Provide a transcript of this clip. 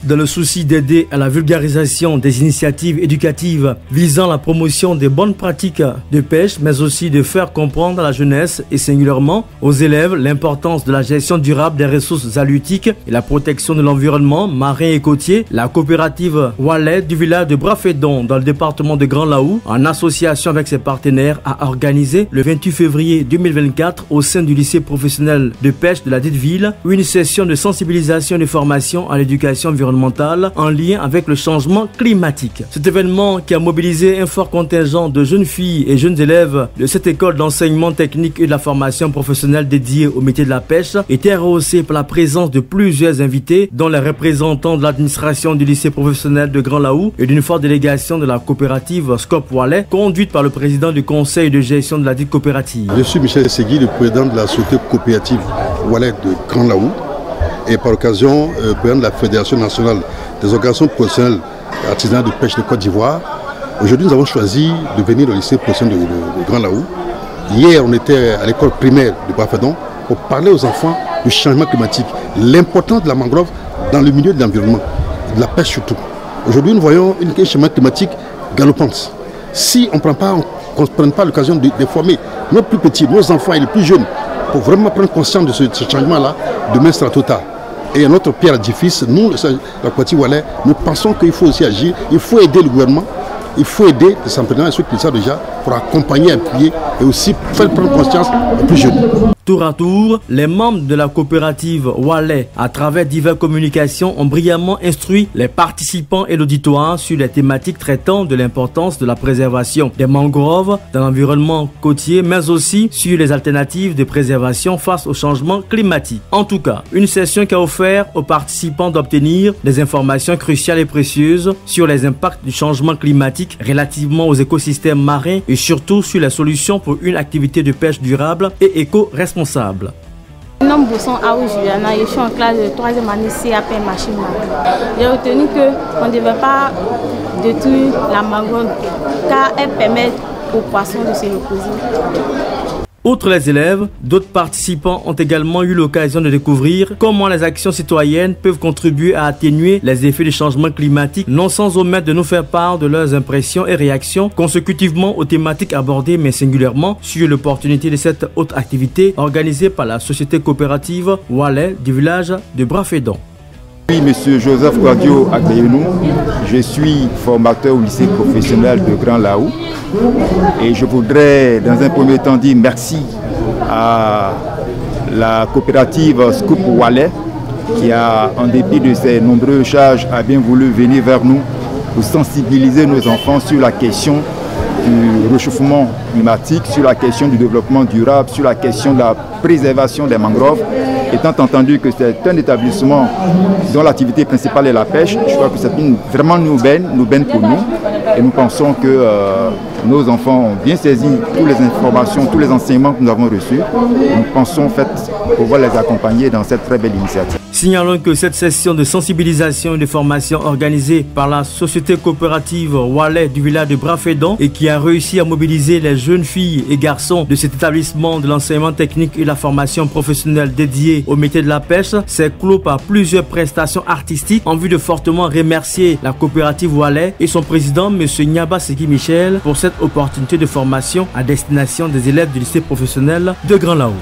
Dans le souci d'aider à la vulgarisation des initiatives éducatives visant la promotion des bonnes pratiques de pêche, mais aussi de faire comprendre à la jeunesse et singulièrement aux élèves l'importance de la gestion durable des ressources halieutiques et la protection de l'environnement marin et côtier, la coopérative Wallet du village de Brafédon dans le département de Grand Laou, en association avec ses partenaires, a organisé le 28 février 2024 au sein du lycée professionnel de pêche de la dite ville une session de sensibilisation et de formation à l'éducation environnementale en lien avec le changement climatique. Cet événement qui a mobilisé un fort contingent de jeunes filles et jeunes élèves de cette école d'enseignement technique et de la formation professionnelle dédiée au métier de la pêche était rehaussé par la présence de plusieurs invités dont les représentants de l'administration du lycée professionnel de Grand Laou et d'une forte délégation de la coopérative Scop Wallet conduite par le président du conseil de gestion de la dite coopérative. Je suis Michel Segui, le président de la société coopérative Wallet de Grand Laou. Et par occasion, président de la Fédération nationale des organisations professionnelles et artisanales de pêche de Côte d'Ivoire. Aujourd'hui, nous avons choisi de venir au lycée professionnel de Grand Laou. Hier, on était à l'école primaire de Brafédon pour parler aux enfants du changement climatique, l'importance de la mangrove dans le milieu de l'environnement, de la pêche surtout. Aujourd'hui, nous voyons un changement climatique galopante. Si on ne prend pas l'occasion de former nos plus petits, nos enfants et les plus jeunes, pour vraiment prendre conscience de ce changement-là, demain sera trop tard. Et un autre pierre à l'édifice, nous, la coopérative Wallet, nous pensons qu'il faut aussi agir, il faut aider le gouvernement, il faut aider les entrepreneurs et ceux qui le savent déjà pour accompagner, appuyer et aussi faire prendre conscience aux plus jeunes. Tour à tour, les membres de la coopérative Wallet, à travers diverses communications, ont brillamment instruit les participants et l'auditoire sur les thématiques traitant de l'importance de la préservation des mangroves dans l'environnement côtier, mais aussi sur les alternatives de préservation face au changement climatique. En tout cas, une session qui a offert aux participants d'obtenir des informations cruciales et précieuses sur les impacts du changement climatique relativement aux écosystèmes marins et surtout sur les solutions pour une activité de pêche durable et éco-responsable. Mon nom est Bosson Aou Juliana, je suis en classe de 3e année CAP Machine Marine. J'ai retenu qu'on ne devait pas détruire la mangrove car elle permet aux poissons de se reposer. Outre les élèves, d'autres participants ont également eu l'occasion de découvrir comment les actions citoyennes peuvent contribuer à atténuer les effets du changement climatique, non sans omettre de nous faire part de leurs impressions et réactions consécutivement aux thématiques abordées, mais singulièrement sur l'opportunité de cette haute activité organisée par la société coopérative Wallet du village de Brafédon. Oui, monsieur Joseph Guadio Agbeyenou, je suis formateur au lycée professionnel de Grand Laou et je voudrais dans un premier temps dire merci à la coopérative Scoop Wallet qui a, en dépit de ses nombreux charges, a bien voulu venir vers nous pour sensibiliser nos enfants sur la question du réchauffement climatique, sur la question du développement durable, sur la question de la préservation des mangroves. Étant entendu que c'est un établissement dont l'activité principale est la pêche, je crois que c'est vraiment une aubaine pour nous. Et nous pensons que nos enfants ont bien saisi toutes les informations, tous les enseignements que nous avons reçus. Nous pensons en fait pouvoir les accompagner dans cette très belle initiative. Signalons que cette session de sensibilisation et de formation organisée par la société coopérative Wallet du village de Brafédon et qui a réussi à mobiliser les jeunes filles et garçons de cet établissement de l'enseignement technique et la formation professionnelle dédiée au métier de la pêche s'est clos par plusieurs prestations artistiques en vue de fortement remercier la coopérative Wallet et son président M. Nyaba Segui Michel pour cette opportunité de formation à destination des élèves du lycée professionnel de Grand Laou.